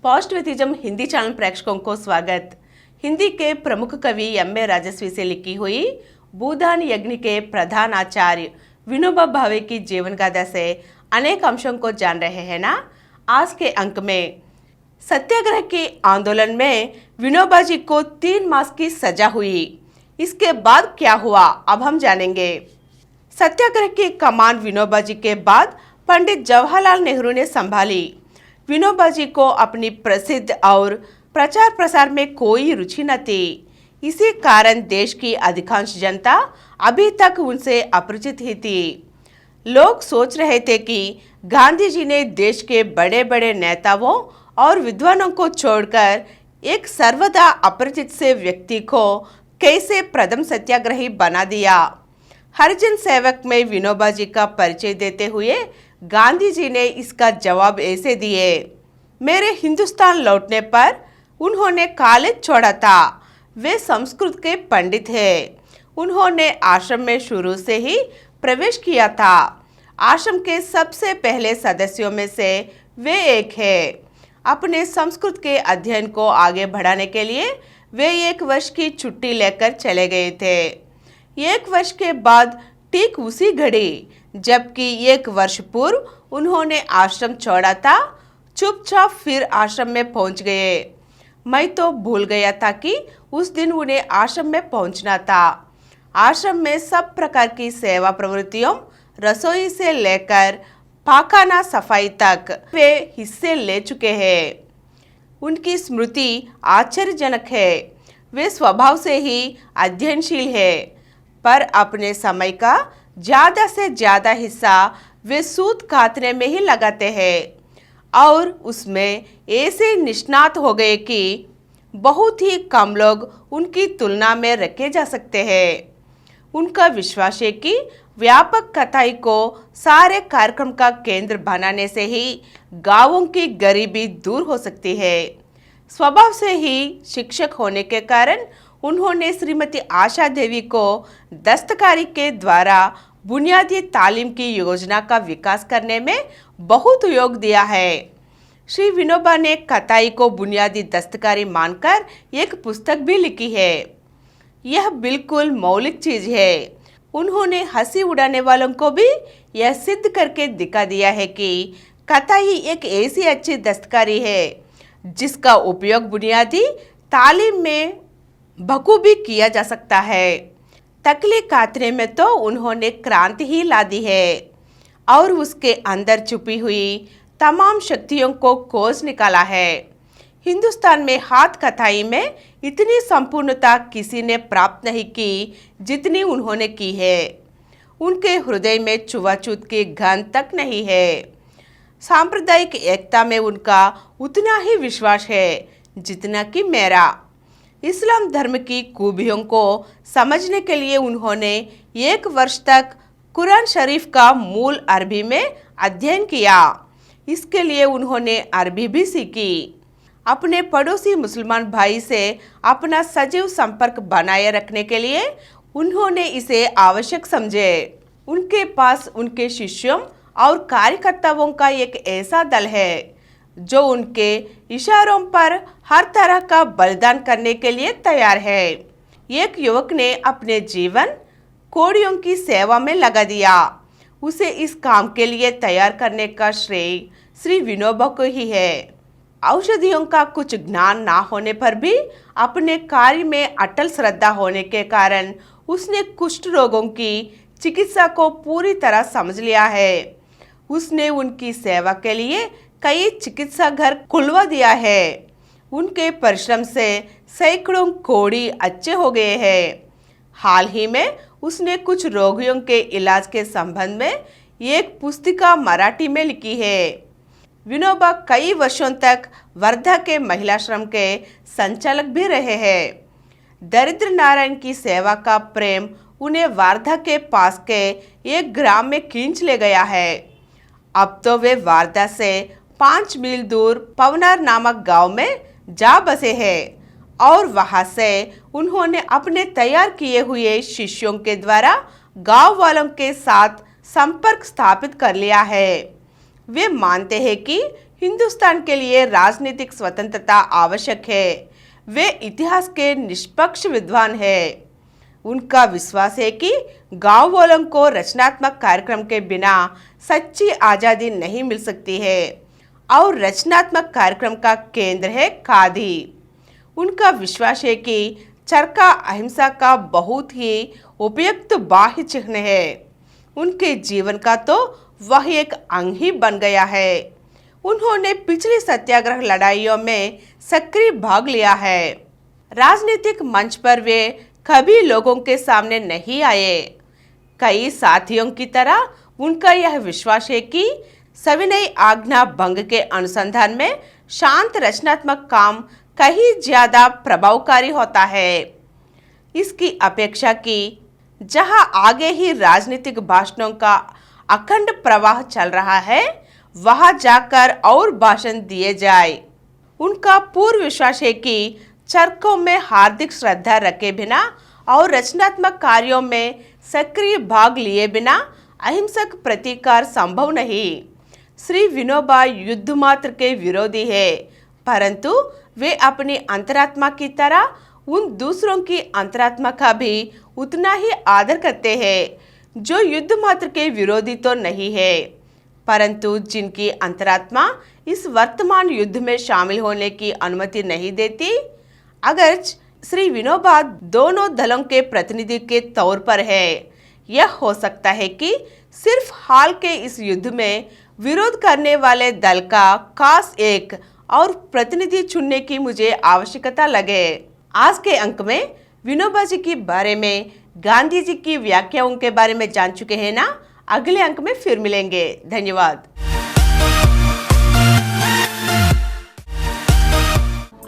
Positivism Hindi channel प्रेक्षकों को स्वागत। हिंदी के प्रमुख कवि एम.ए. राजस्वी से लिखी हुई भूदान यज्ञ के प्रधान आचार्य विनोबा भावे की जीवन गाथा से अनेक अंशों को जान रहे हैं ना। आज के अंक में सत्याग्रह के आंदोलन में विनोबा जी को 3 मास की सजा हुई। इसके बाद क्या हुआ अब हम जानेंगे। सत्याग्रह की कमान विनोबा जी के बाद पंडित जवाहरलाल नेहरू ने संभाली। विनोबा जी को अपनी प्रसिद्ध और प्रचार प्रसार में कोई रुचि न थी। इसी कारण देश की अधिकांश जनता अभी तक उनसे अपरिचित ही थी। लोग सोच रहे थे कि गांधी जी ने देश के बड़े बड़े नेताओं और विद्वानों को छोड़कर एक सर्वदा अपरिचित से व्यक्ति को कैसे प्रथम सत्याग्रही बना दिया। हरिजन सेवक में विनोबा जी का परिचय देते हुए गांधी जी ने इसका जवाब ऐसे दिए। मेरे हिंदुस्तान लौटने पर उन्होंने कॉलेज छोड़ा था। वे संस्कृत के पंडित हैं। उन्होंने आश्रम में शुरू से ही प्रवेश किया था। आश्रम के सबसे पहले सदस्यों में से वे एक है। अपने संस्कृत के अध्ययन को आगे बढ़ाने के लिए वे 1 वर्ष की छुट्टी लेकर चले गए थे। 1 वर्ष के बाद ठीक उसी घड़ी, जबकि 1 वर्ष पूर्व उन्होंने आश्रम छोड़ा था, चुपचाप फिर आश्रम में पहुंच गए। मैं तो भूल गया था कि उस दिन उन्हें आश्रम में पहुंचना था। आश्रम में सब प्रकार की सेवा प्रवृत्तियों, रसोई से लेकर पाखाना सफाई तक वे हिस्से ले चुके हैं। उनकी स्मृति आश्चर्यजनक है। वे स्वभाव से ही अध्ययनशील है, पर अपने समय का ज़्यादा से ज़्यादा हिस्सा वे सूत काटने में ही लगाते हैं और उसमें ऐसे निष्णात हो गए कि बहुत ही कम लोग उनकी तुलना में रखे जा सकते हैं। उनका विश्वास है कि व्यापक कथाई को सारे कार्यक्रम का केंद्र बनाने से ही गांवों की गरीबी दूर हो सकती है। स्वभाव से ही शिक्षक होने के कारण उन्होंने श्रीमती आशा देवी को दस्तकारी के द्वारा बुनियादी तालीम की योजना का विकास करने में बहुत योग दिया है। श्री विनोबा ने कताई को बुनियादी दस्तकारी मानकर एक पुस्तक भी लिखी है। यह बिल्कुल मौलिक चीज है। उन्होंने हंसी उड़ाने वालों को भी यह सिद्ध करके दिखा दिया है कि कताई एक ऐसी अच्छी दस्तकारी है जिसका उपयोग बुनियादी तालीम में बखूबी किया जा सकता है। तकली कातरे में तो उन्होंने क्रांति ही ला दी है और उसके अंदर छुपी हुई तमाम शक्तियों को खोज निकाला है। हिंदुस्तान में हाथ कथाई में इतनी संपूर्णता किसी ने प्राप्त नहीं की जितनी उन्होंने की है। उनके हृदय में छुआछूत की गंध तक नहीं है। सांप्रदायिक एकता में उनका उतना ही विश्वास है जितना कि मेरा। इस्लाम धर्म की खूबियों को समझने के लिए उन्होंने 1 वर्ष तक कुरान शरीफ का मूल अरबी में अध्ययन किया। इसके लिए उन्होंने अरबी भी सीखी। अपने पड़ोसी मुसलमान भाई से अपना सजीव संपर्क बनाए रखने के लिए उन्होंने इसे आवश्यक समझे। उनके पास उनके शिष्यों और कार्यकर्ताओं का एक ऐसा दल है जो उनके इशारों पर हर तरह का बलिदान करने के लिए तैयार है। एक युवक ने अपने जीवन कोड़ियों की सेवा में लगा दिया। उसे इस काम के लिए तैयार करने का श्रेय श्री विनोबा को ही है। औषधियों का कुछ ज्ञान ना होने पर भी अपने कार्य में अटल श्रद्धा होने के कारण उसने कुष्ठ रोगों की चिकित्सा को पूरी तरह समझ लिया है। उसने उनकी सेवा के लिए कई चिकित्सा घर खुलवा दिया है। उनके परिश्रम से सैकड़ों कोढ़ी अच्छे हो गए हैं। हाल ही में उसने कुछ रोगियों के इलाज के संबंध में एक पुस्तिका मराठी में लिखी है। विनोबा कई वर्षों तक वर्धा के महिलाश्रम के संचालक भी रहे हैं। दरिद्र नारायण की सेवा का प्रेम उन्हें वार्धा के पास के एक ग्राम में खींच ले गया है। अब तो वे वार्धा से 5 मील दूर पवनार नामक गांव में जा बसे हैं और वहां से उन्होंने अपने तैयार किए हुए शिष्यों के द्वारा गांव वालों के साथ संपर्क स्थापित कर लिया है। वे मानते हैं कि हिंदुस्तान के लिए राजनीतिक स्वतंत्रता आवश्यक है। वे इतिहास के निष्पक्ष विद्वान हैं। उनका विश्वास है कि गांव वालों को रचनात्मक कार्यक्रम के बिना सच्ची आज़ादी नहीं मिल सकती है और रचनात्मक कार्यक्रम का केंद्र है खादी। उनका विश्वास है कि चरखा अहिंसा का बहुत ही उपयुक्त बाह्य चिन्ह है। उनके जीवन का तो वह एक अंग ही बन गया है। उन्होंने पिछली सत्याग्रह लड़ाइयों में सक्रिय भाग लिया है। राजनीतिक मंच पर वे कभी लोगों के सामने नहीं आए। कई साथियों की तरह उनका यह विश्वास है कि सविनय आज्ञा भंग के अनुसंधान में शांत रचनात्मक काम कहीं ज्यादा प्रभावकारी होता है। इसकी अपेक्षा की जहां आगे ही राजनीतिक भाषणों का अखंड प्रवाह चल रहा है, वहां जाकर और भाषण दिए जाए। उनका पूर्ण विश्वास है कि चरखों में हार्दिक श्रद्धा रखे बिना और रचनात्मक कार्यों में सक्रिय भाग लिए बिना अहिंसक प्रतिकार संभव नहीं। श्री विनोबा युद्ध मात्र के विरोधी है, परंतु वे अपनी अंतरात्मा की तरह उन दूसरों की अंतरात्मा का भी उतना ही आदर करते हैं जो युद्ध मात्र के विरोधी तो नहीं है, परंतु जिनकी अंतरात्मा इस वर्तमान युद्ध में शामिल होने की अनुमति नहीं देती। अगर श्री विनोबा दोनों दलों के प्रतिनिधि के तौर पर है, यह हो सकता है कि सिर्फ हाल के इस युद्ध में विरोध करने वाले दल का खास एक और प्रतिनिधि चुनने की मुझे आवश्यकता लगे। आज के अंक में विनोबा जी के बारे में, गांधी जी की व्याख्याओं के बारे में जान चुके हैं ना। अगले अंक में फिर मिलेंगे। धन्यवाद।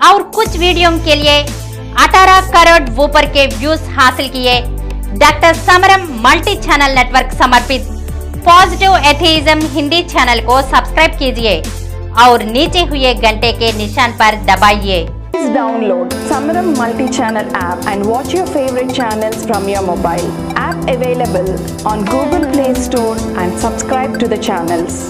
और कुछ वीडियो के लिए 18 करोड़ ऊपर के व्यूज हासिल किए डॉक्टर समरम मल्टी चैनल नेटवर्क समर्पित पॉजिटिव एथेइज्म हिंदी चैनल को सब्सक्राइब कीजिए और नीचे हुए घंटे के निशान पर दबाइए। Please download Samaram multi-channel app and watch your favorite channels from your mobile. App available on Google Play Store and subscribe to the channels.